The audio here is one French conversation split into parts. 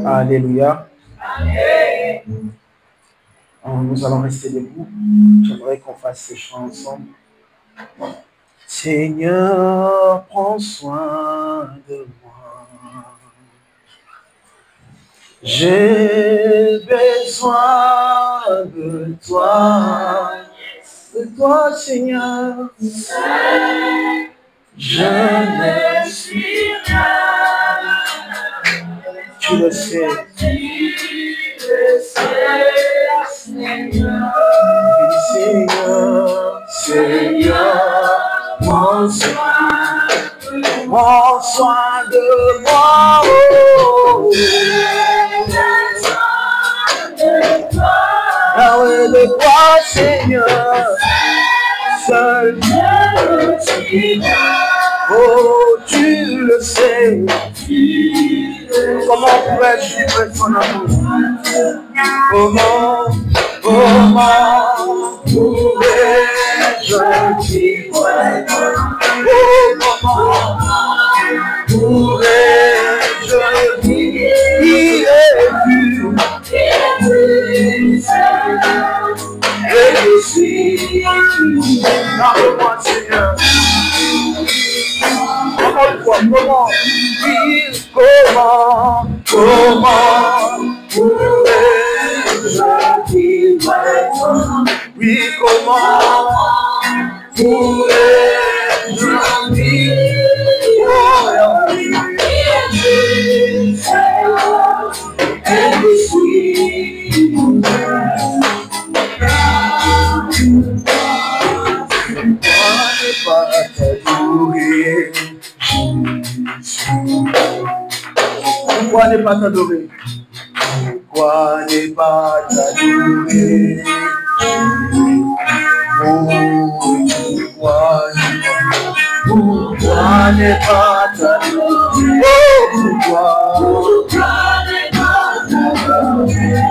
Alléluia. Nous allons rester debout. J'aimerais qu'on fasse ces chants ensemble. Seigneur, prends soin de moi. J'ai besoin de toi, Seigneur. Je ne suis rien. Tu le sais. Seigneur. Seigneur, prends soin de moi. Yahweh, de toi, Seigneur, seul oh, tu le sais. Comment pourrais-je vivre ton amour? Comment pourrais-je vivre? Comment pourrais-je vivre? Et je suis parle-moi, Seigneur. Comment pourrais-je vivre? Oui, comment pourrais-je vivre? Et je suis pas t'adorer, pourquoi ne pas t'adorer? Pourquoi ne pas t'adorer? Pourquoi ne pas t'adorer? Pourquoi ne pas t'adorer?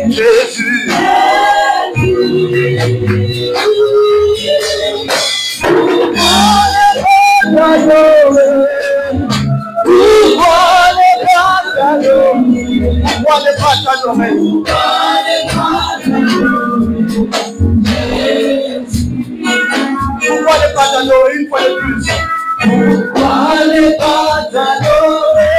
Jésus. Pourquoi ne pas t'adorer? Pourquoi ne pas t'adorer une fois de plus? Pourquoi ne pas t'adorer?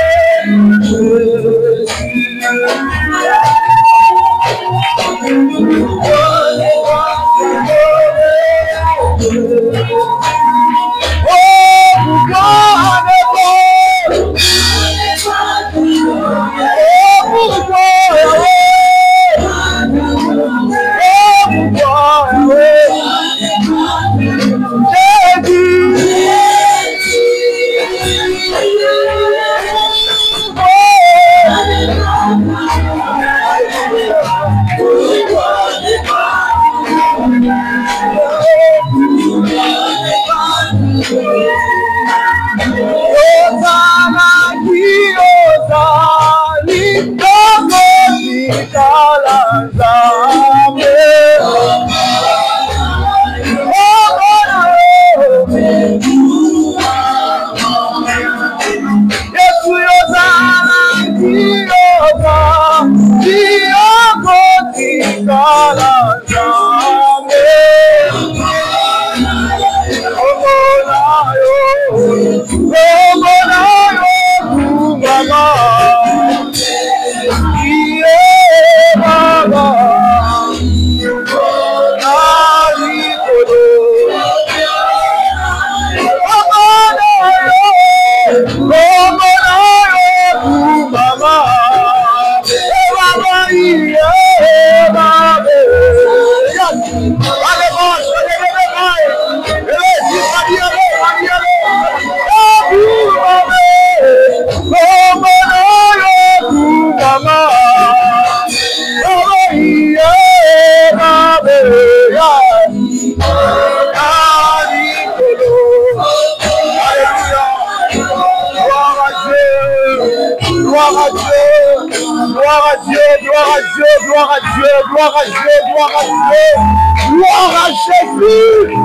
Gloire à Jésus.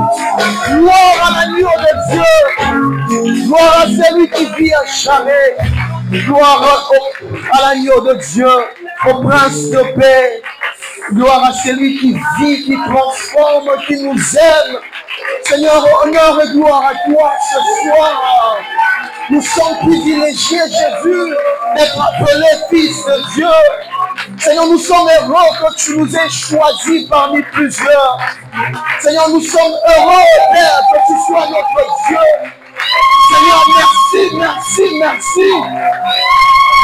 Gloire Gloire à celui qui vit à jamais. Gloire à l'agneau de Dieu, au prince de paix. Gloire à celui qui vit, qui transforme, qui nous aime. Seigneur, honneur et gloire à toi ce soir. Nous sommes privilégiés, Jésus, d'être appelés fils de Dieu. Seigneur, nous sommes heureux que tu nous aies choisis parmi plusieurs. Seigneur, nous sommes heureux, Père, que tu sois notre Dieu. Seigneur, merci, merci, merci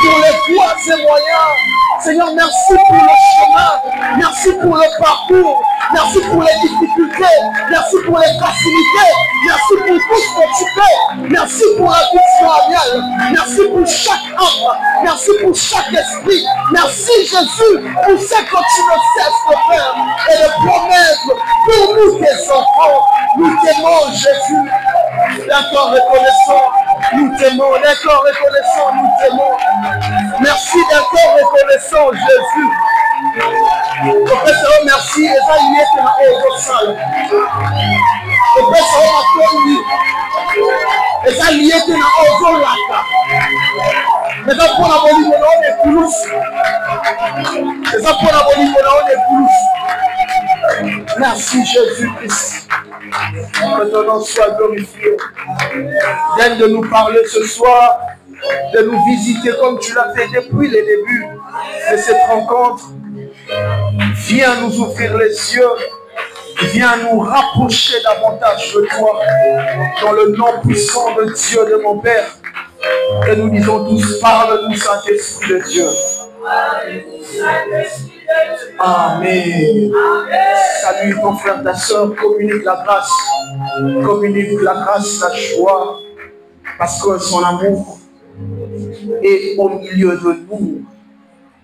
pour les voies et moyens. Seigneur, merci pour le chemin. Merci pour le parcours. Merci pour les difficultés. Merci pour les facilités. Merci pour tout ce que tu fais. Merci pour la vie familiale. Merci pour chaque âme. Merci pour chaque esprit. Merci Jésus pour ce que tu ne cesses de faire et de promettre pour nous tes enfants. Nous t'aimons Jésus. D'accord, reconnaissant. Nous t'aimons. D'accord, reconnaissant. Nous t'aimons. Merci d'accord, reconnaissant Jésus. Professeur, merci. Et ça, il est dans la salle. Professeur, merci. Et ça, il est dans la salle. Mais ça, pour la Bolivie, on est plus. Et ça, pour la Bolivie, on est plus. Merci Jésus-Christ. Que ton nom soit glorifié. Viens de nous parler ce soir, de nous visiter comme tu l'as fait depuis le début de cette rencontre. Viens nous ouvrir les yeux. Viens nous rapprocher davantage de toi. Dans le nom puissant de Dieu, de mon Père. Et nous disons tous, parle-nous Saint-Esprit de Dieu. Amen. Salut ton frère, ta soeur, communique la grâce. Communique la grâce, la joie. Parce que son amour est au milieu de nous.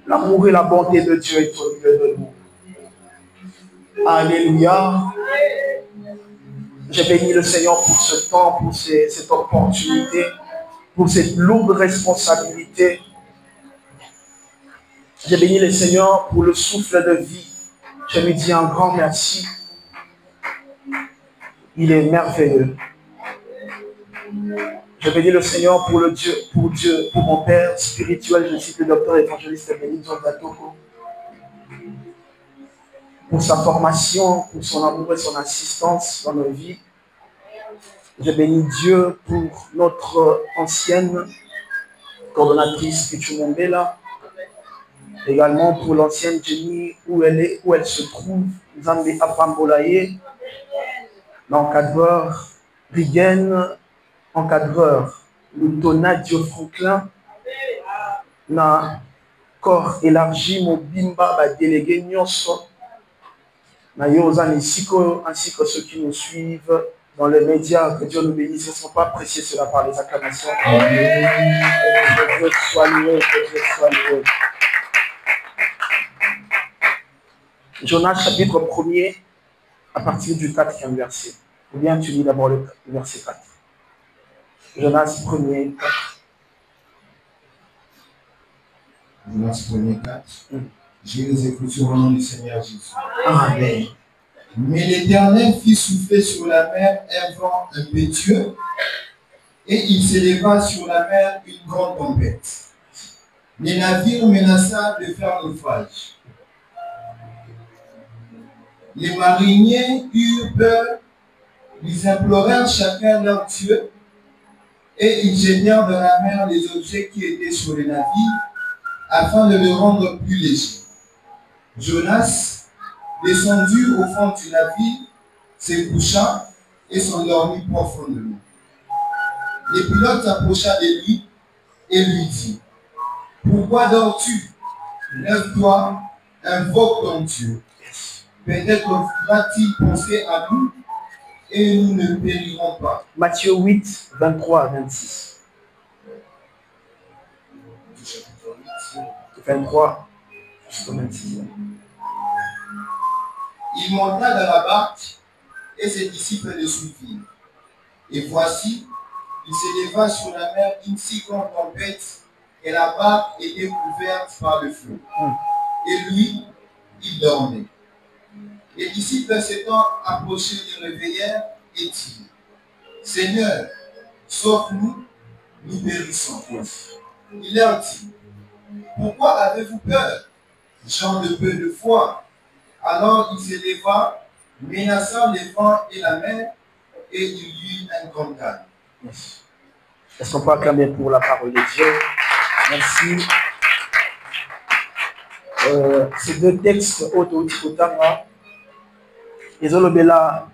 L'amour et la bonté de Dieu est au milieu de nous. Alléluia. J'ai béni le Seigneur pour ce temps, pour cette opportunité, pour cette lourde responsabilité. J'ai béni le Seigneur pour le souffle de vie. Je lui dis un grand merci. Il est merveilleux. Je bénis le Seigneur pour pour mon Père spirituel. Je cite le docteur évangéliste Benito Gatoko. Pour sa formation, pour son amour et son assistance dans nos vies. Je bénis Dieu pour notre ancienne coordonnatrice Pichu Mombela. Également pour l'ancienne Jenny, où elle se trouve, Zambé Apambolaye, l'encadreur Rigen, encadreur Lutona Dio Franklin, na corps élargi Mobimba, délégué Nyonso, na Yozan ainsi que ceux qui nous suivent dans les médias, que Dieu nous bénisse. Ne sont pas appréciés cela par les acclamations. Que Dieu soit loué, que Dieu soit loué. Jonas chapitre 1er, à partir du 4e verset. Ou bien tu lis d'abord le verset 4. Jonas 1er, 4. Jonas 1er, 4. Je les Écritures au nom du Seigneur Jésus. Amen. Mais l'Éternel fit souffler sur la mer un vent impétueux, et il s'éleva sur la mer une grande tempête. Les navires menaçaient de faire naufrage. Les mariniers eurent peur, ils implorèrent chacun leur Dieu, et ils jetèrent dans la mer les objets qui étaient sur les navires, afin de le rendre plus léger. Jonas, descendu au fond du navire, se coucha et s'endormit profondément. Le pilote s'approcha de lui et lui dit: pourquoi dors-tu? Lève-toi, invoque ton Dieu. Peut-être va-t-il penser à nous et nous ne périrons pas. Matthieu 8, 23 à 26. 23 jusqu'au 26. Il monta dans la barque et ses disciples le suivirent. Et voici, il s'éleva sur la mer une si grande tempête et la barque était couverte par le feu. Et lui, il dormait. Les disciples s'étant approchés le réveillèrent et dirent: Seigneur, sauf nous, nous périssons. Il leur dit, pourquoi avez-vous peur, gens de peu de foi? Alors il s'éleva, menaçant les vents et la mer, et il y eut un grand calme. Est-ce qu'on peut acclamer pour la parole de Dieu? Merci. Ces deux textes, Ototama, ils ont le bela,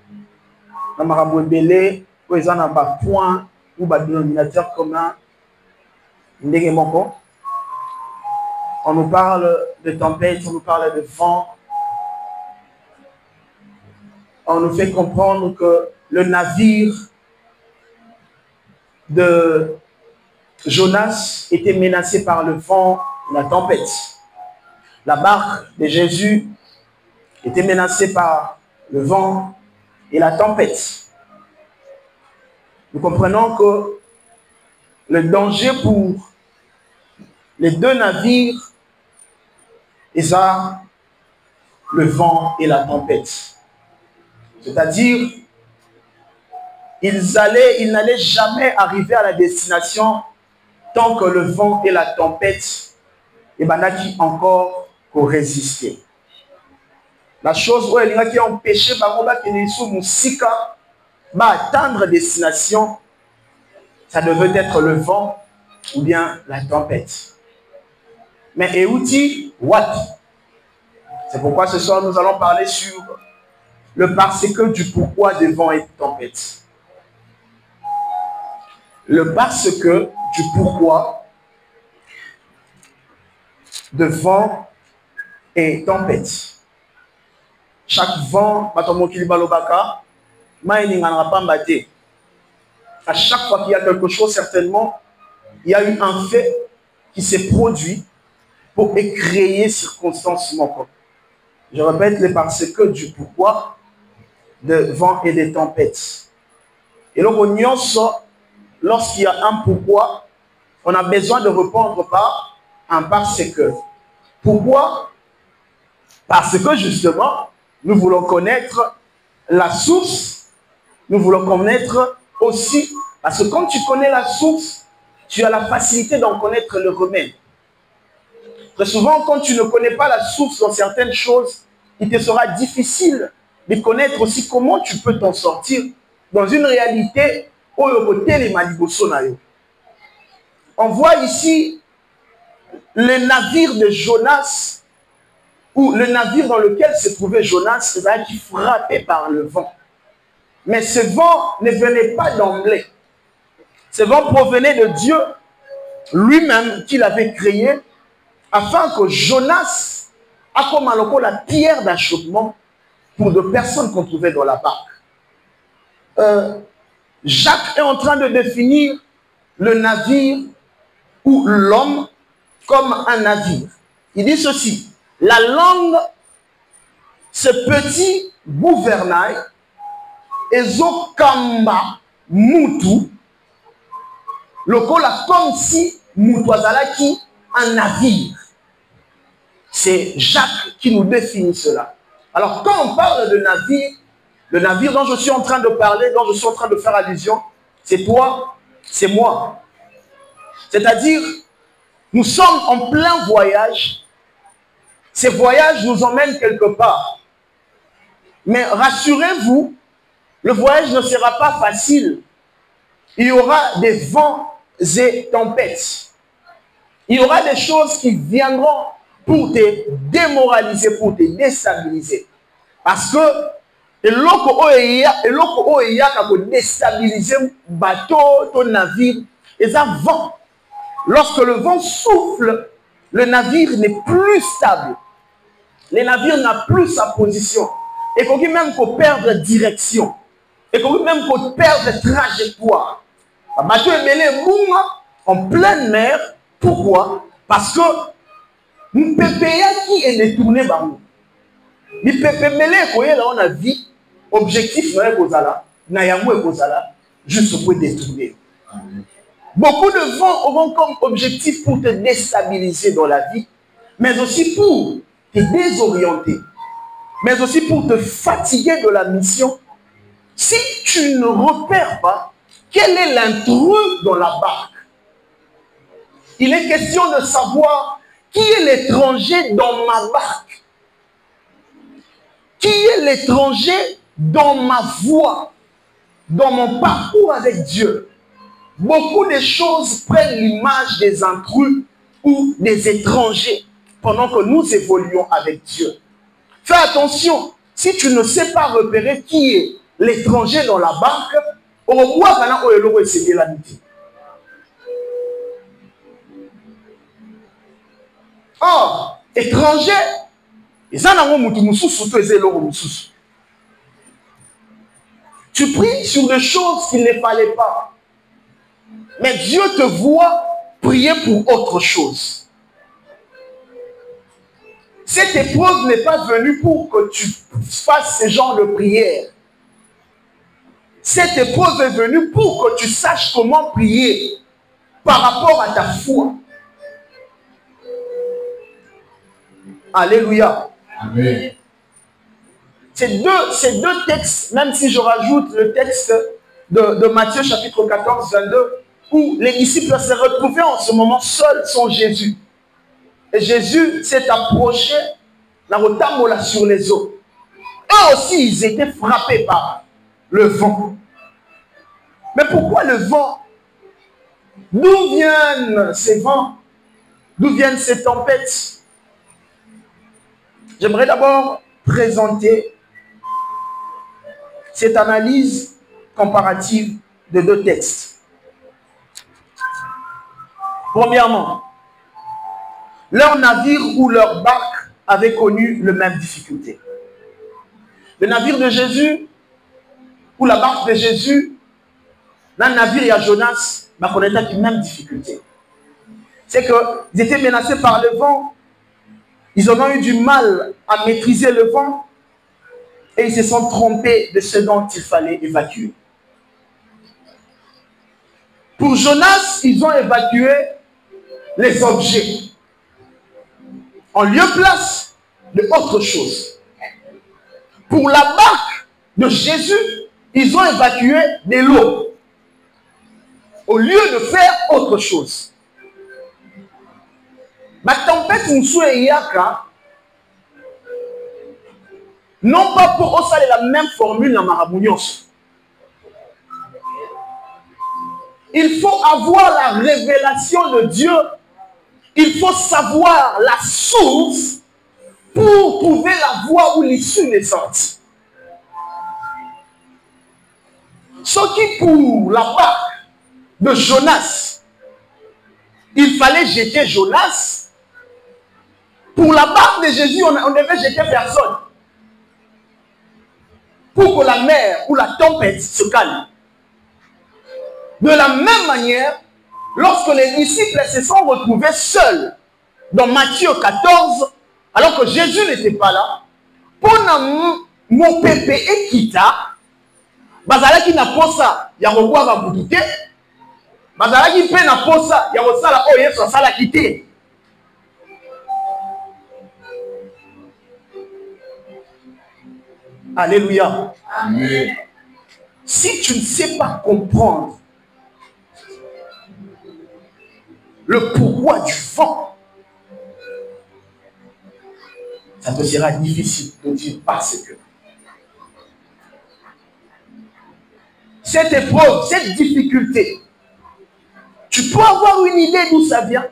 Namarabo Belé, où ils ont un point ou un dénominateur commun. On nous parle de tempête, on nous parle de vent. On nous fait comprendre que le navire de Jonas était menacé par le vent et la tempête. La barque de Jésus était menacée par le vent et la tempête. Nous comprenons que le danger pour les deux navires est ça, le vent et la tempête. C'est-à-dire, ils n'allaient jamais arriver à la destination tant que le vent et la tempête qui encore résister. La chose où elle a empêché atteindre la destination, ça devait être le vent ou bien la tempête. Mais et outil, what? C'est pourquoi ce soir nous allons parler sur le parce que du pourquoi des vents et de tempêtes. Le parce que du pourquoi de vent et tempête. Chaque vent, à chaque fois qu'il y a quelque chose, certainement, il y a eu un fait qui s'est produit pour créer circonstances manquantes. Je répète le parce que du pourquoi de vent et des tempêtes. Et donc, lorsqu'il y a un pourquoi, on a besoin de répondre par un parce que. Pourquoi? Parce que justement, nous voulons connaître la source, nous voulons connaître aussi, parce que quand tu connais la source, tu as la facilité d'en connaître le remède. Très souvent, quand tu ne connais pas la source dans certaines choses, il te sera difficile de connaître aussi comment tu peux t'en sortir dans une réalité où on voit ici le navire de Jonas, ou le navire dans lequel se trouvait Jonas, qui frappé par le vent. Mais ce vent ne venait pas d'emblée. Ce vent provenait de Dieu lui-même qui l'avait créé, afin que Jonas a comme la pierre d'achoppement pour deux personnes qu'on trouvait dans la barque. Jacques est en train de définir le navire ou l'homme comme un navire. Il dit ceci: la langue, ce petit gouvernail, ezokamba mutu, lokola comme si mutu azalaki un navire. C'est Jacques qui nous définit cela. Alors quand on parle de navire, le navire dont je suis en train de parler, dont je suis en train de faire allusion, c'est toi, c'est moi. C'est-à-dire, nous sommes en plein voyage. Ces voyages nous emmènent quelque part. Mais rassurez-vous, le voyage ne sera pas facile. Il y aura des vents et tempêtes. Il y aura des choses qui viendront pour te démoraliser, pour te déstabiliser. Parce que eloko oya kako déstabiliser bateau, ton navire, et ça vent. Lorsque le vent souffle, le navire n'est plus stable. Le navire n'a plus sa position. Et qu'on dit même qu'on perd de direction. Et qu'on dit même qu'on perd de trajectoire. Le bateau est mêlé en pleine mer. Pourquoi? Parce que nous pépéa qui est détourné par nous. Nous pépéa là on a vu objectif juste pour détourner. Beaucoup de vents auront comme objectif pour te déstabiliser dans la vie, mais aussi pour te désorienter, mais aussi pour te fatiguer de la mission. Si tu ne repères pas quel est l'intrus dans la barque? Il est question de savoir qui est l'étranger dans ma barque. Qui est l'étranger dans ma voie, dans mon parcours avec Dieu? Beaucoup de choses prennent l'image des intrus ou des étrangers pendant que nous évoluons avec Dieu. Fais attention, si tu ne sais pas repérer qui est l'étranger dans la barque, au revoir, quand on va essayer la nuit. Or, étranger, tu pries sur des choses qu'il ne fallait pas. Mais Dieu te voit prier pour autre chose. Cette épreuve n'est pas venue pour que tu fasses ce genre de prière. Cette épreuve est venue pour que tu saches comment prier par rapport à ta foi. Alléluia. Amen. Ces deux textes, même si je rajoute le texte de Matthieu chapitre 14, 22, où les disciples se retrouvaient en ce moment seuls sans Jésus. Et Jésus s'est approché sur les eaux. Eux aussi, ils étaient frappés par le vent. Mais pourquoi le vent? D'où viennent ces vents? D'où viennent ces tempêtes? J'aimerais d'abord présenter cette analyse comparative de deux textes. Premièrement, leur navire ou leur barque avaient connu les mêmes difficultés. Le navire de Jésus ou la barque de Jésus, dans le navire, il y a Jonas, mais on était avec les mêmes difficultés. C'est qu'ils étaient menacés par le vent. Ils ont eu du mal à maîtriser le vent et ils se sont trompés de ce dont il fallait évacuer. Pour Jonas, ils ont évacué les objets en lieu place de autre chose. Pour la barque de Jésus, ils ont évacué de l'eau au lieu de faire autre chose. La tempête non pas pour ossaler la même formule dans Marabounios. Il faut avoir la révélation de Dieu. Il faut savoir la source pour trouver la voie où l'issue est sortie. Ce qui pour la barque de Jonas, il fallait jeter Jonas. Pour la barque de Jésus, on devait jeter personne. Pour que la mer ou la tempête se calme. De la même manière, lorsque les disciples se sont retrouvés seuls dans Matthieu 14, alors que Jésus n'était pas là, pour mon pépé et kita, bazalaki na posa ya roboa va boututé, bazalaki pe na posa ya rosala o yeso sala kité. Alléluia. Amen. Si tu ne sais pas comprendre le pourquoi du vent, ça te sera difficile de dire parce que. Cette épreuve, cette difficulté, tu peux avoir une idée d'où ça vient.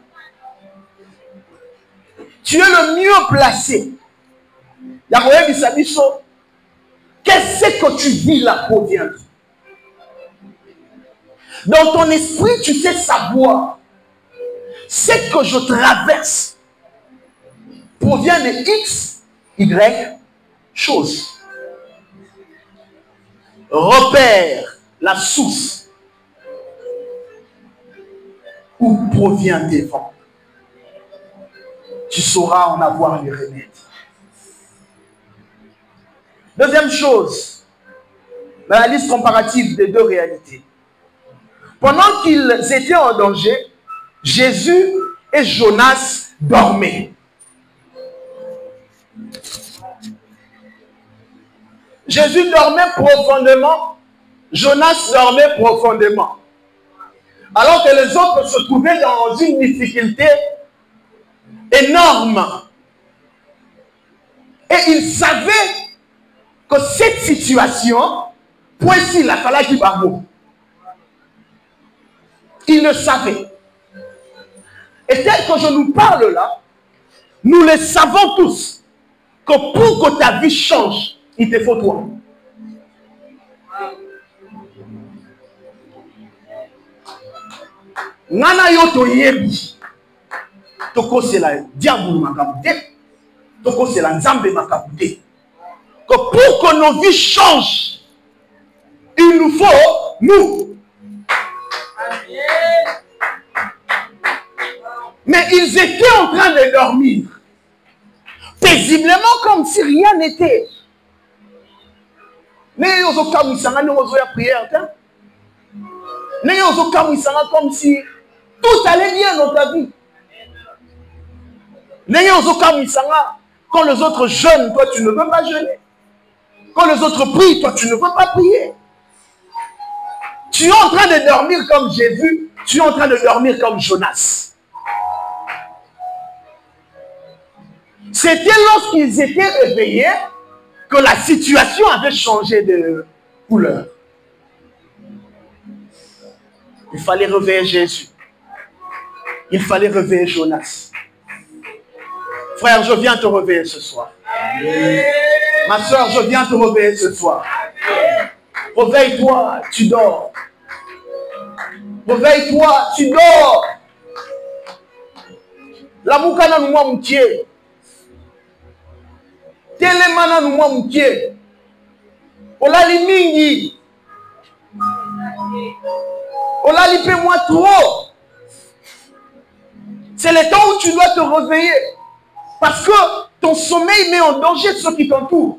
Tu es le mieux placé. Qu'est-ce que tu vis là provient? Dans ton esprit, tu sais savoir. Ce que je traverse provient de X, Y, chose. Repère la source où provient tes vents. Tu sauras en avoir les remèdes. Deuxième chose, l'analyse comparative des deux réalités. Pendant qu'ils étaient en danger, Jésus et Jonas dormaient. Jésus dormait profondément Jonas dormait profondément. Alors que les autres se trouvaient dans une difficulté énorme. Et il savait que cette situation, voici la fala qui va mourir. Il le savait. Et tel que je nous parle là, nous le savons tous, que pour que ta vie change, il te faut toi. Nana yo to yebi. Toko c'est la diable makabute. Toko c'est la nzambe makabute. Que pour que nos vies changent, il nous faut nous. Mais ils étaient en train de dormir. Paisiblement comme si rien n'était. Mais ils ont comme si tout allait bien dans ta vie. Quand les autres jeûnent, toi tu ne veux pas jeûner. Quand les autres prient, toi tu ne veux pas prier. Tu es en train de dormir comme Jésus, tu es en train de dormir comme Jonas. C'était lorsqu'ils étaient réveillés que la situation avait changé de couleur. Il fallait réveiller Jésus. Il fallait réveiller Jonas. Frère, je viens te réveiller ce soir. Ma soeur, je viens te réveiller ce soir. Réveille-toi, tu dors. Réveille-toi, tu dors. La moukana nous m'a moutier. Télémana nous m'a moutier. Ola li mingi. Ola li paie moi trop. C'est le temps où tu dois te réveiller. Parce que ton sommeil met en danger ceux qui t'entourent.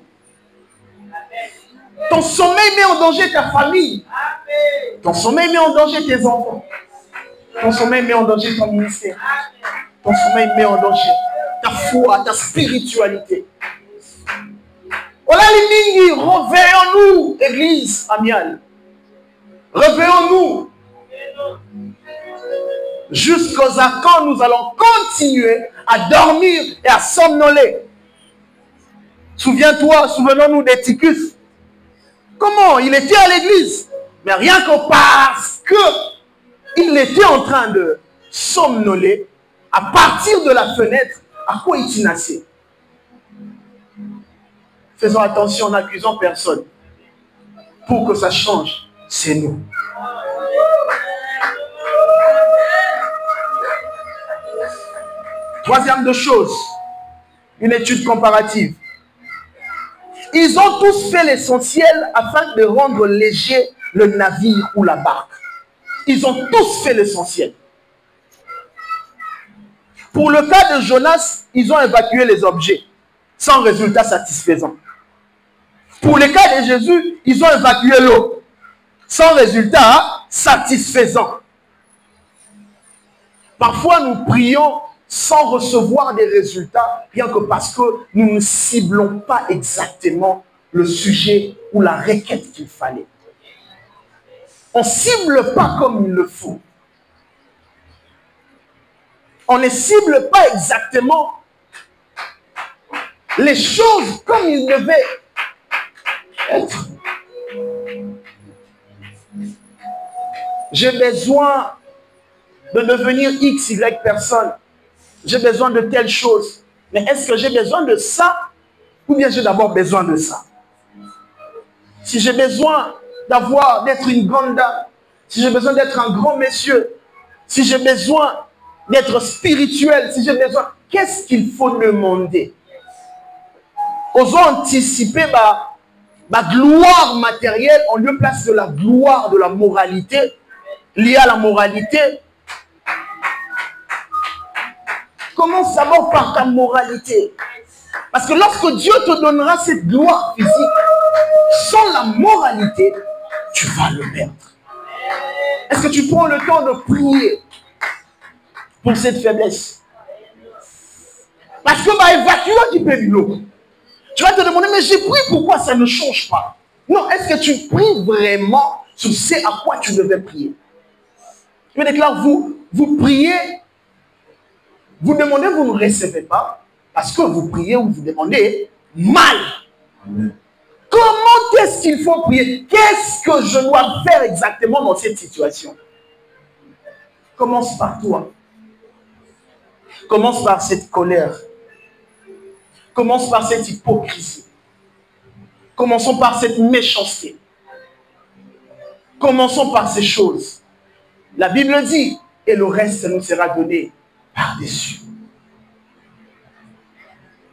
Ton sommeil met en danger ta famille. Ton sommeil met en danger tes enfants. Ton sommeil met en danger ton ministère. Ton sommeil met en danger ta foi, ta spiritualité. Réveillons-nous, Église amiale. Réveillons-nous. Jusqu'à quand nous allons continuer à dormir et à somnoler. Souviens-toi, souvenons-nous d'Éticus. Comment il était à l'église, mais rien que parce qu'il était en train de somnoler à partir de la fenêtre à quoi il tinassait. Faisons attention, n'accusons personne. Pour que ça change, c'est nous. Troisième de chose, une étude comparative. Ils ont tous fait l'essentiel afin de rendre léger le navire ou la barque. Ils ont tous fait l'essentiel. Pour le cas de Jonas, ils ont évacué les objets sans résultat satisfaisant. Pour le cas de Jésus, ils ont évacué l'eau sans résultat satisfaisant. Parfois, nous prions sans recevoir des résultats, rien que parce que nous ne ciblons pas exactement le sujet ou la requête qu'il fallait. On ne cible pas comme il le faut. On ne cible pas exactement les choses comme il devait être. J'ai besoin de devenir X, Y personne. J'ai besoin de telle chose. Mais est-ce que j'ai besoin de ça? Ou bien j'ai d'abord besoin de ça? Si j'ai besoin d'être une grande dame, si j'ai besoin d'être un grand monsieur, si j'ai besoin d'être spirituel, si j'ai besoin, qu'est-ce qu'il faut demander? Osons anticiper ma gloire matérielle en lieu place de la gloire de la moralité, liée à la moralité. Commence d'abord par ta moralité. Parce que lorsque Dieu te donnera cette gloire physique, sans la moralité, tu vas le perdre. Est-ce que tu prends le temps de prier pour cette faiblesse? Parce que évacuer du pédilo. Tu vas te demander, mais j'ai prié, pourquoi ça ne change pas? Non, est-ce que tu pries vraiment sur ce à quoi tu devais prier. Je me déclare, vous priez, vous demandez, vous ne recevez pas, parce que vous priez ou vous demandez mal. Amen. Comment est-ce qu'il faut prier? Qu'est-ce que je dois faire exactement dans cette situation? Commence par toi. Commence par cette colère. Commence par cette hypocrisie. Commençons par cette méchanceté. Commençons par ces choses. La Bible dit, et le reste nous sera donné par-dessus.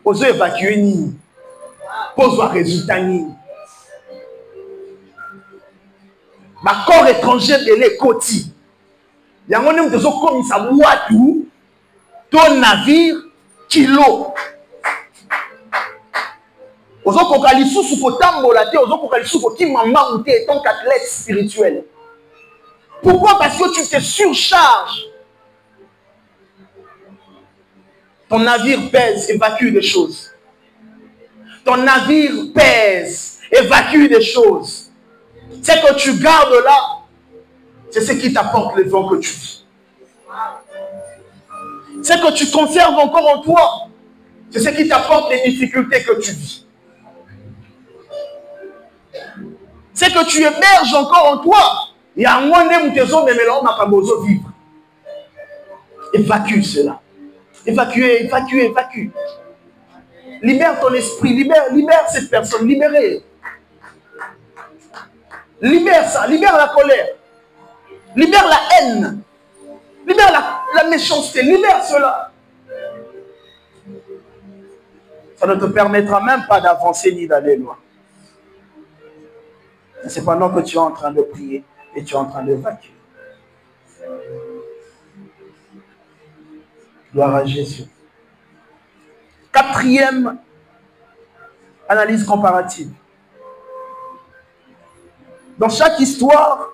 Oso évacuer ni. Pose un résultat ni. Ma corps étranger de l'écoti. Il y a un homme de son comme ça tout ton navire kilo. Oso kokalisu sukotambola te, oso kokalisu kokimamba ou te étant qu'athlète spirituel. Pourquoi? Parce que tu te surcharges. Ton navire pèse, évacue des choses. Ton navire pèse, évacue des choses. Ce que tu gardes là, c'est ce qui t'apporte le vent que tu vis. Ce que tu conserves encore en toi, c'est ce qui t'apporte les difficultés que tu vis. Ce que tu héberges encore en toi, il y a un moment où tu es vivre. Évacue cela. Évacue. Libère ton esprit, libère cette personne, libérez. Libère ça, libère la colère. Libère la haine. Libère la méchanceté, libère cela. Ça ne te permettra même pas d'avancer ni d'aller loin. C'est pendant que tu es en train de prier et tu es en train d'évacuer. Gloire à Jésus. Quatrième analyse comparative. Dans chaque histoire,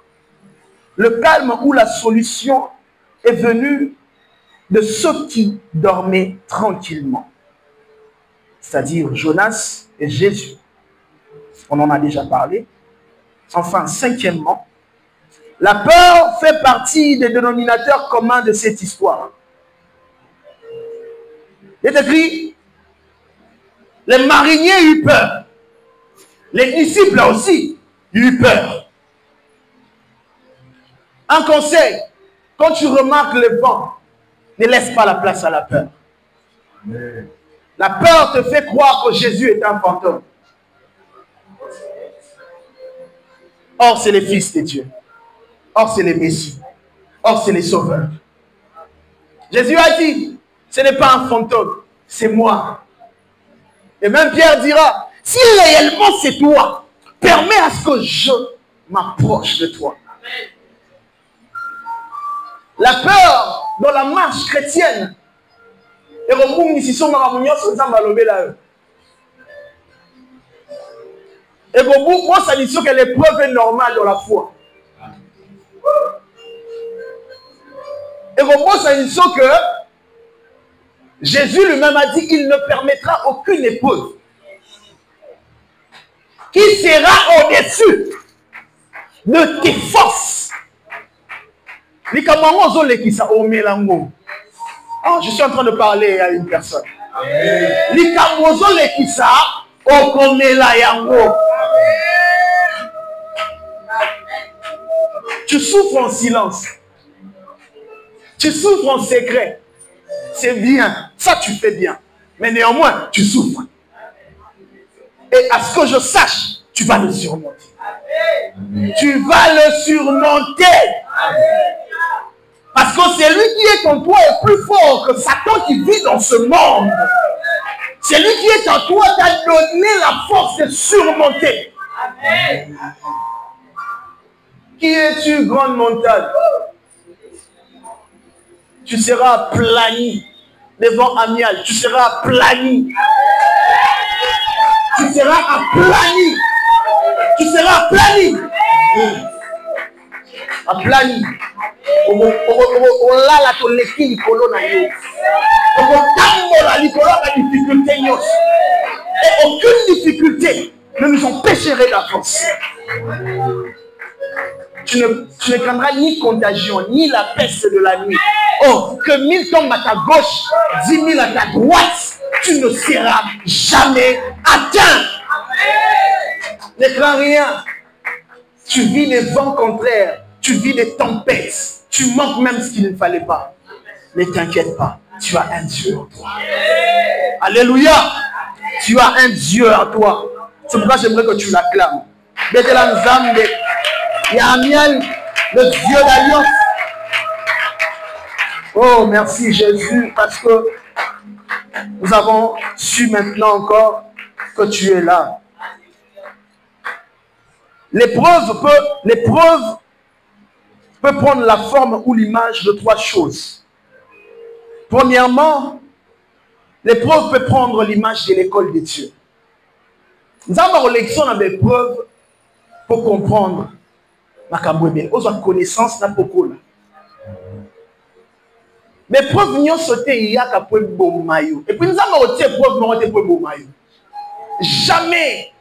le calme ou la solution est venu de ceux qui dormaient tranquillement. C'est-à-dire Jonas et Jésus. On en a déjà parlé. Enfin, cinquièmement, la peur fait partie des dénominateurs communs de cette histoire. Il est écrit, les mariniers eurent peur. Les disciples aussi eurent peur. Un conseil, quand tu remarques le vent, ne laisse pas la place à la peur. Amen. La peur te fait croire que Jésus est un fantôme. Or, c'est les fils de Dieu. Or, c'est les messies. Or, c'est les sauveurs. Jésus a dit, ce n'est pas un fantôme, c'est moi. Et même Pierre dira, si réellement c'est toi, permets à ce que je m'approche de toi. La peur dans la marche chrétienne, et moi, ça dit que l'épreuve est normale dans la foi. Et moi, ça dit que Jésus lui-même a dit qu'il ne permettra aucune épreuve qui sera au-dessus de tes forces. Oh, je suis en train de parler à une personne. Tu souffres en silence. Tu souffres en secret. C'est bien. Ça, tu fais bien. Mais néanmoins, tu souffres. Et à ce que je sache, tu vas le surmonter. Tu vas le surmonter. Parce que c'est lui qui est en toi est plus fort que Satan qui vit dans ce monde. C'est lui qui est en toi t'a donné la force de surmonter. Amen. Qui es-tu, grande montagne? Tu seras aplani devant Amial. Tu seras aplani. Tu seras aplani. Tu seras aplani. Aplani. On l'a ton équipe likolo na yo. On tambola likolo na difficulté nyos. Et aucune difficulté ne nous empêcherait d'avancer. tu ne craindras ni contagion, ni la peste de la nuit. Oh, que 1000 tombent à ta gauche, 10 000 à ta droite, tu ne seras jamais atteint. Ne crains rien. Tu vis les vents contraires, tu vis les tempêtes, tu manques même ce qu'il ne fallait pas. Ne t'inquiète pas, tu as un Dieu en toi. Alléluia. Tu as un Dieu en toi. C'est pourquoi j'aimerais que tu l'acclames. Bethlehem Zambe, Yamiel, le Dieu d'alliance. Oh, merci Jésus, parce que nous avons su maintenant encore que tu es là. L'épreuve peut prendre la forme ou l'image de 3 choses. Premièrement, l'épreuve peut prendre l'image de l'école de Dieu. Nous avons une leçon dans l'épreuve pour comprendre ma kabouébé. Aux connaissances n'a pas là. Mais preuve n'y a sauté il y a qu'à point bon maillot. Et puis nous avons aussi preuve non été bon maillot. Jamais.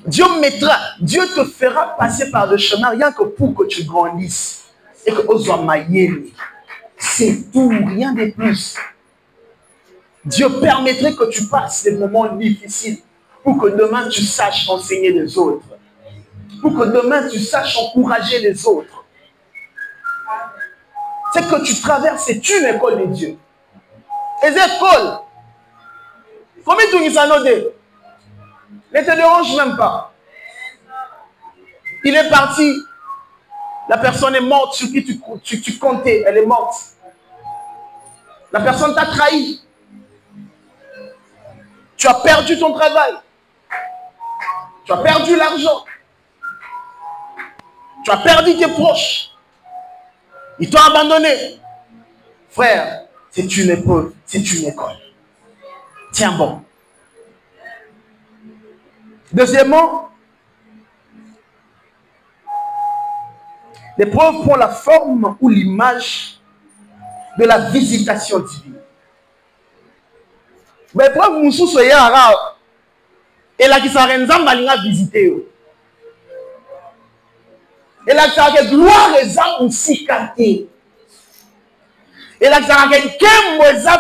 Dieu te fera passer par le chemin rien que pour que tu grandisses et que tu sois maillé. C'est tout, rien de plus. Dieu permettrait que tu passes des moments difficiles pour que demain tu saches enseigner les autres. Pour que demain tu saches encourager les autres. C'est que tu traverses, c'est une école de Dieu. Les écoles, combien tu nous as noté? Ne te dérange même pas. Il est parti. La personne est morte sur qui tu comptais. Elle est morte. La personne t'a trahi. Tu as perdu ton travail. Tu as perdu l'argent. Tu as perdu tes proches. Ils t'ont abandonné. Frère, c'est une épreuve. C'est une école. Tiens bon. Deuxièmement, l'épreuve prend la forme ou l'image de la visitation divine. Mais l'épreuve, nous sommes et là qui s'arrête, visiter. Et là qui s'arrête, gloire et âme aussi canté. Et là qui s'arrête, qu'est-ce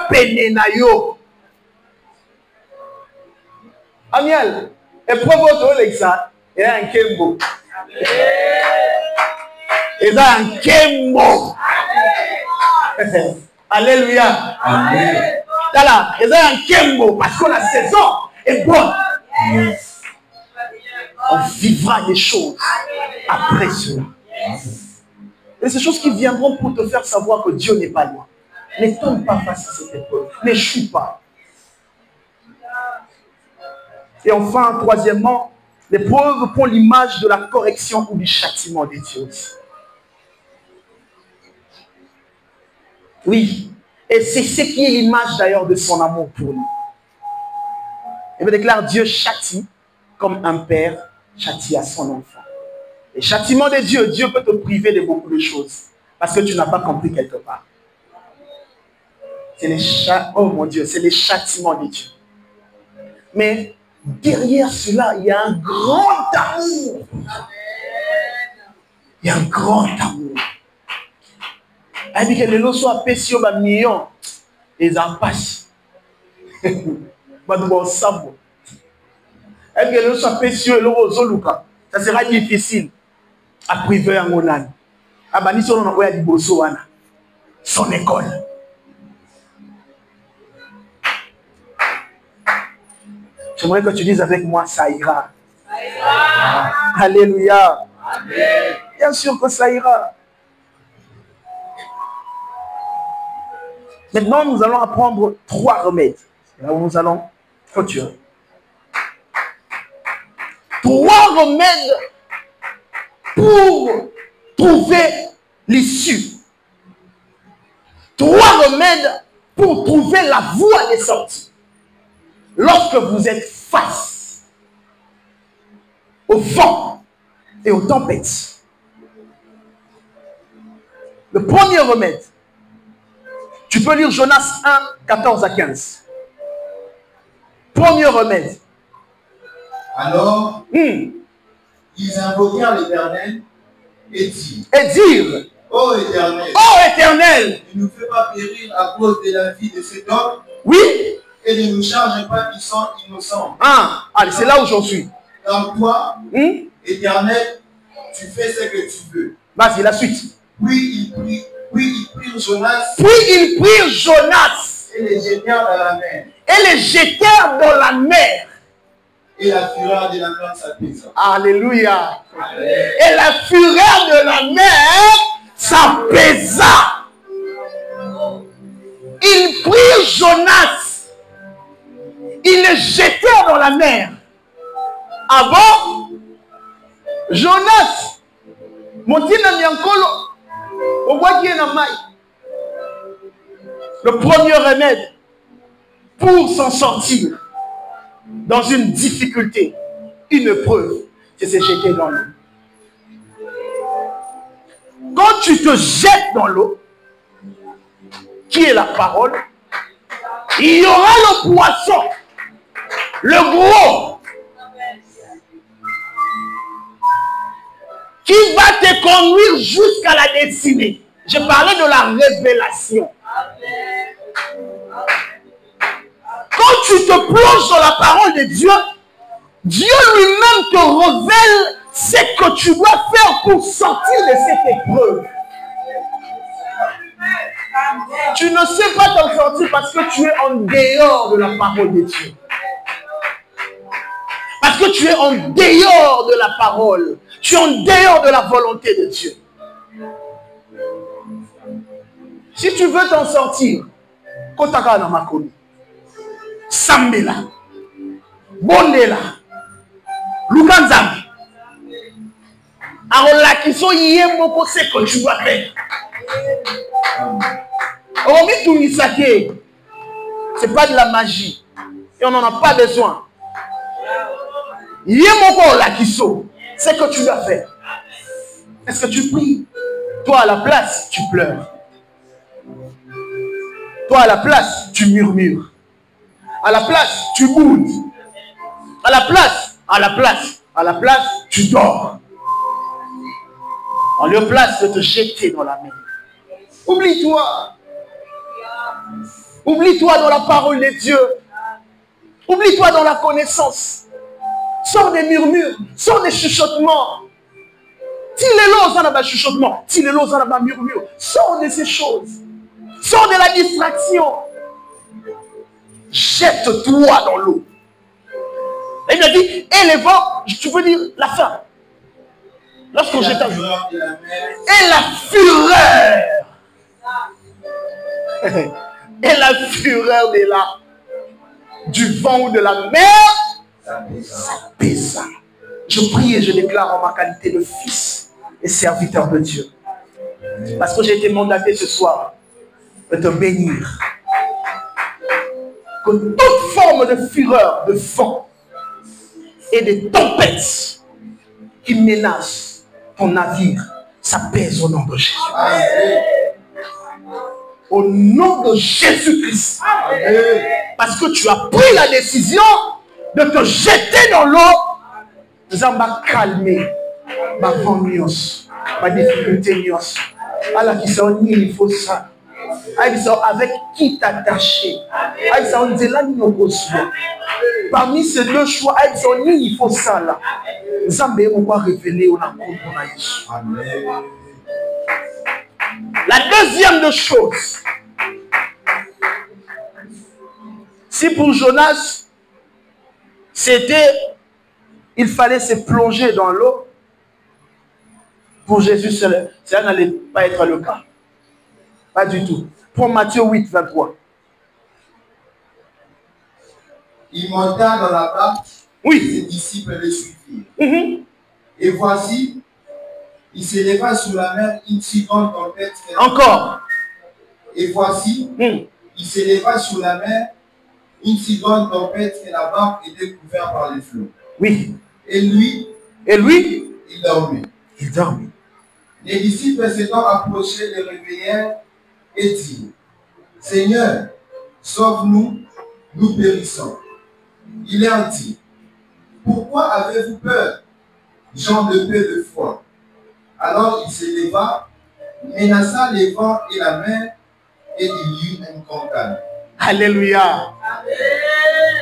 que vous Amiel. Épreuve autour de ça, il y a un kembo. Il y a un kembo. Alléluia. Amen. Là, il y a un kembo parce que la saison est bonne. On vivra des choses après cela. Et ces choses qui viendront pour te faire savoir que Dieu n'est pas loin. Ne tombe pas face à cette épreuve. N'échoue pas. Et enfin, troisièmement, l'épreuve prend l'image de la correction ou du châtiment de Dieu. Oui, et c'est ce qui est l'image d'ailleurs de son amour pour nous. Il me déclare Dieu châtie comme un père châtie à son enfant. Et châtiment de Dieu, Dieu peut te priver de beaucoup de choses parce que tu n'as pas compris quelque part. C'est oh mon Dieu, c'est les châtiments de Dieu. Mais derrière cela, il y a un grand amour. Il y a un grand amour. Elle dit que les lots soient pécieux, millions. Ils en passent. Elle dit que les lots soient pécieux, ça sera difficile à priver en Hollande. Son école. J'aimerais que tu dises avec moi, ça ira. Ça ira. Alléluia. Amen. Bien sûr que ça ira. Maintenant, nous allons apprendre 3 remèdes. Là où nous allons clôturer. 3 remèdes pour trouver l'issue. 3 remèdes pour trouver la voie des sorties. Lorsque vous êtes face au vent et aux tempêtes. Le premier remède, tu peux lire Jonas 1, 14 à 15. Premier remède. Alors, ils invoquèrent l'Éternel et dirent, Ô Éternel, ne nous fais pas périr à cause de la vie de cet homme. Oui. Et ne nous charge pas qu'ils sont innocents. Ah, allez, c'est là où j'en suis. Car toi, Éternel, tu fais ce que tu veux. Vas-y, la suite. Puis ils prirent Jonas. Et les jetèrent dans la mer. Et la fureur de la mer s'apaisa. Alléluia. Et la fureur de la mer s'apaisa. Ils prirent Jonas. Ils le jetèrent dans la mer. Ah bon? Jonas. Le premier remède pour s'en sortir dans une difficulté, une épreuve, c'est se jeter dans l'eau. Quand tu te jettes dans l'eau, qui est la parole, il y aura le poisson, le gros, qui va te conduire jusqu'à la destinée. Je parlais de la révélation. Quand tu te plonges dans la parole de Dieu, Dieu lui-même te révèle ce que tu dois faire pour sortir de cette épreuve. Tu ne sais pas t'en sortir parce que tu es en dehors de la parole de Dieu. Parce que tu es en dehors de la parole. Tu es en dehors de la volonté de Dieu. Si tu veux t'en sortir, Kotaka na Makoni, Sambela, Bondela, Lukanzambi, Arola qui sont hier, moko c'est que tu dois faire. C'est pas de la magie. Et on n'en a pas besoin. C'est ce que tu dois faire. Est-ce que tu pries? Toi à la place, tu pleures. Toi à la place, tu murmures. À la place, tu boudes. À la place, tu dors. En lieu place de te jeter dans la mer. Oublie-toi. Oublie-toi dans la parole de Dieu. Oublie-toi dans la connaissance. Sors des murmures, sors des chuchotements. Chuchotement, murmure. Sors de ces choses. Sors de la distraction. Jette-toi dans l'eau. Il a dit, et les vents, tu veux dire la fin. Lorsqu'on jette à l'eau. Et la fureur. Et la fureur du vent ou de la mer s'apaisa. Je prie et je déclare en ma qualité de fils et serviteur de Dieu. Parce que j'ai été mandaté ce soir de te bénir. Que toute forme de fureur, de vent et de tempêtes qui menacent ton navire s'apaise au nom de Jésus. Au nom de Jésus-Christ. Parce que tu as pris la décision de te jeter dans l'eau. Ça m'a calmé. Ma vengeance, ma difficulté. Alors qu'il s'en il faut ça. Avec qui t'attacher. Parmi ces deux choix, il faut ça là. Zambé, on va révéler au Amen. La deuxième de choses, si pour Jonas, c'était, il fallait se plonger dans l'eau, pour Jésus, ça n'allait pas être le cas. Pas du tout. Pour Matthieu 8, 23. Il monta dans la barque, ses disciples le suivirent. Et voici, il s'éleva sur la mer une si grande tempête. Encore. Et voici, il s'éleva sur la mer une si grande tempête que la barque était couverte par les flots. Oui. Et lui, il dormait. Il dormait. Les disciples s'étant approchés le réveillèrent et dirent, Seigneur, sauve-nous, nous périssons. Il leur dit, pourquoi avez-vous peur, gens de peu de foi. Alors il se leva, menaça les vents et la mer, et il y eut une campagne. Alléluia.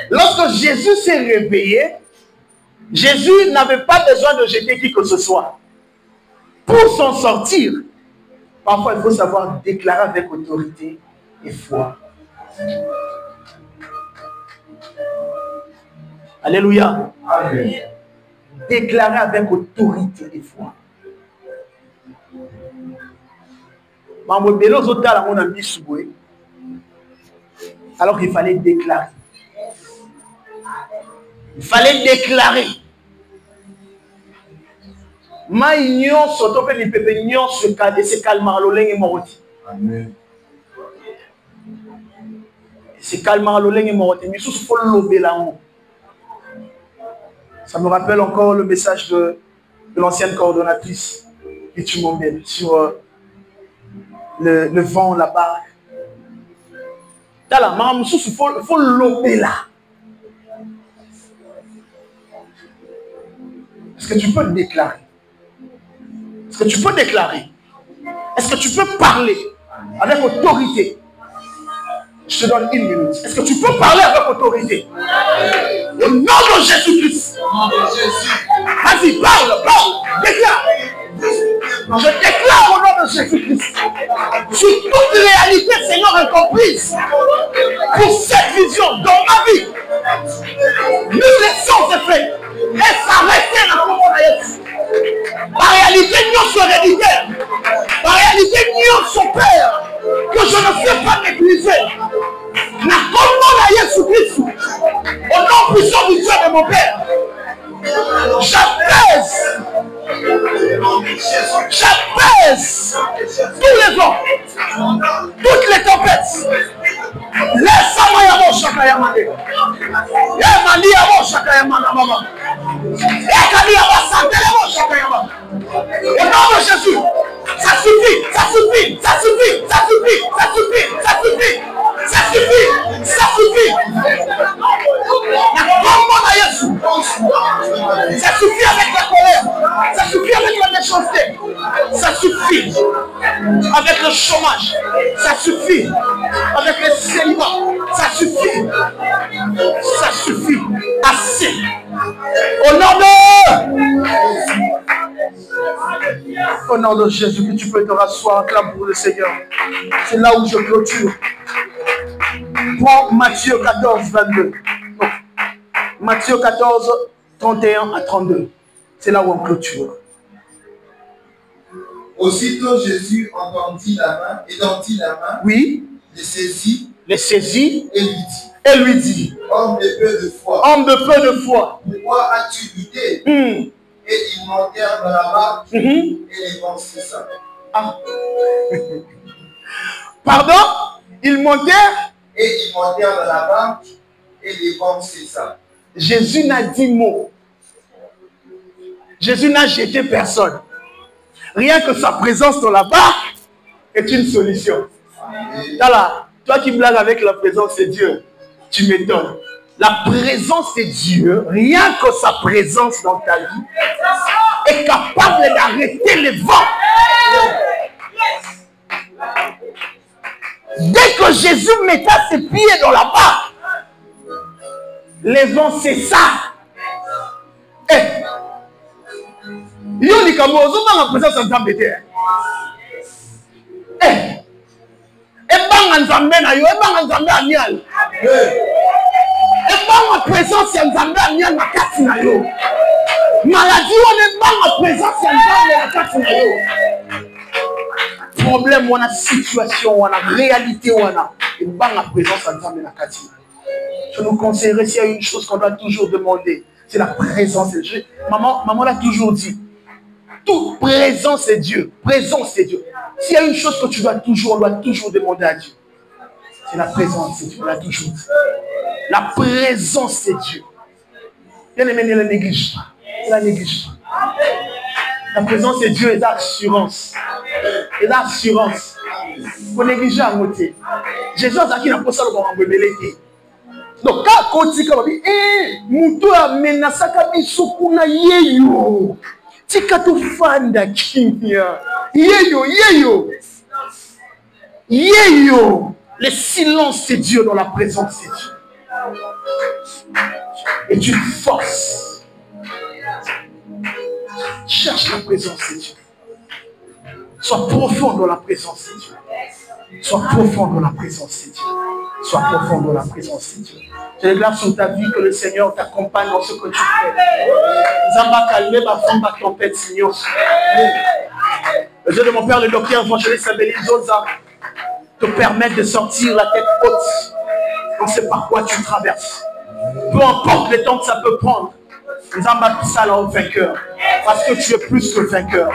Lorsque Jésus s'est réveillé, Jésus n'avait pas besoin de jeter qui que ce soit. Pour s'en sortir, parfois il faut savoir déclarer avec autorité et foi. Alléluia. Amen. Déclarer avec autorité et foi. Alors qu'il fallait déclarer. Il fallait déclarer. Ma union soto pe ni pepe union se calma lolenge moroti. Amen. Se calma lolenge moroti. Mi sous faut lober là-haut. Ça me rappelle encore le message de l'ancienne coordonnatrice Itumombe sur le vent, la barque. Tala, ma sous faut lober là. Est-ce que tu peux déclarer? Est-ce que tu peux déclarer? Est-ce que tu peux parler avec autorité? Je te donne 1 minute. Est-ce que tu peux parler avec autorité? Au nom de Jésus-Christ. Vas-y, parle, déclare. Je déclare au nom de Jésus-Christ. Sur toute réalité, Seigneur, incomprise. Pour cette vision dans ma vie. Nous laissons ce fait. Et s'arrêter dans le monde. La réalité, nous sommes héréditaires. La réalité, nous sommes pères. Que je ne sais pas négliger. La commande à Jésus-Christ. Au nom puissant du Dieu de mon Père. J'apaise. J'apaise tous les vents. Toutes les tempêtes. Laisse-moi y avoir chacun yamane. Yamani y avoir chacun yamane maman. Yakani y avoir santé y avoir chacun yamane. Au nom de Jésus. Ça suffit, ça suffit, ça suffit, ça suffit, ça suffit, ça suffit, ça suffit, ça suffit. La commande à Jésus. Ça suffit avec la colère. Ça suffit avec la méchanceté. Ça suffit avec le chômage. Ça suffit avec le célibat. Ça suffit. Ça suffit. Assez. Au nom de Jésus, que tu peux te rasseoir, acclame pour le Seigneur. C'est là où je clôture. Prends Matthieu 14, 22. Non. Matthieu 14, 31 à 32. C'est là où on clôture. Aussitôt Jésus entendit la main, étendit la main, oui, les saisit et lui dit, homme de peu de foi, pourquoi as-tu douté? Et ils montèrent dans la barque et les vents cessèrent. Ah. Pardon? Ils montèrent? Et ils montèrent dans la barque et les vents cessèrent. Jésus n'a dit mot. Jésus n'a jeté personne. Rien que sa présence dans la barque est une solution. Là, toi qui blagues avec la présence de Dieu, tu m'étonnes. La présence de Dieu, rien que sa présence dans ta vie, est capable d'arrêter les vents. Dès que Jésus mettait ses pieds dans la barque, les vents cessèrent. Yo ni kamo ozo na présence de Nzambe te. Banga Nzambe na yo, banga Nzambe anial. Banga présence de Nzambe anial na kati na yo. Maladie on banga présence de Nzambe na kati na yo. Problème on a situation, on a réalité on a banga présence de Nzambe na kati. Je nous conseillerais s'il y a une chose qu'on doit toujours demander, c'est la présence de Dieu. Maman l'a toujours dit. Toute présence est Dieu. Présence c'est Dieu. S'il y a une chose que tu dois toujours demander à Dieu, c'est la présence de Dieu. On l'a toujours dit. La présence c'est Dieu. Bien aimé, ne la néglige pas. Ne la néglige pas. La présence de Dieu est d'assurance. Et d'assurance. Il faut négliger à côté. Jésus a dit qu'il n'a pas ça le bon embelé. Donc quand on dit que Moutou a menacé Kabisukuna yeyo. Tika tofanda kimia. Yeyo, yeyo. Yeyo. Le silence c'est Dieu dans la présence c'est Dieu. Et tu forces. Cherche la présence c'est Dieu. Sois profond dans la présence c'est Dieu. Sois profond dans la présence de Dieu. Sois profond dans la présence de Dieu. Je déclare sur ta vie que le Seigneur t'accompagne dans ce que tu fais. Zamba calmer ma femme, ma tempête, Seigneur. Le Dieu de mon Père, le docteur évangéliste Abélie Zosa, te permettre de sortir la tête haute. On sait par quoi tu traverses. Peu importe le temps que ça peut prendre. Zamba ça là au vainqueur. Parce que tu es plus que vainqueur.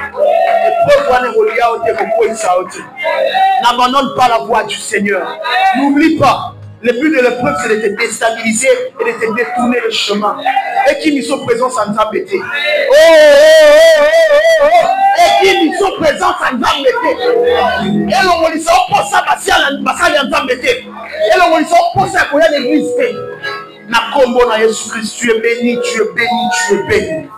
N'abandonne pas la voie du Seigneur. N'oublie pas. Le but de l'épreuve, c'est de te déstabiliser et de te détourner le chemin. Et qui nous sont présents, ça nous a bêté. Et qui nous sont présents, ça nous a bêté. Et l'on dit ça, on pense à ça, nous a bêté. Et l'on dit ça, on pense à l'église. Na combo na Jésus Christ, tu es béni, tu es béni, tu es béni.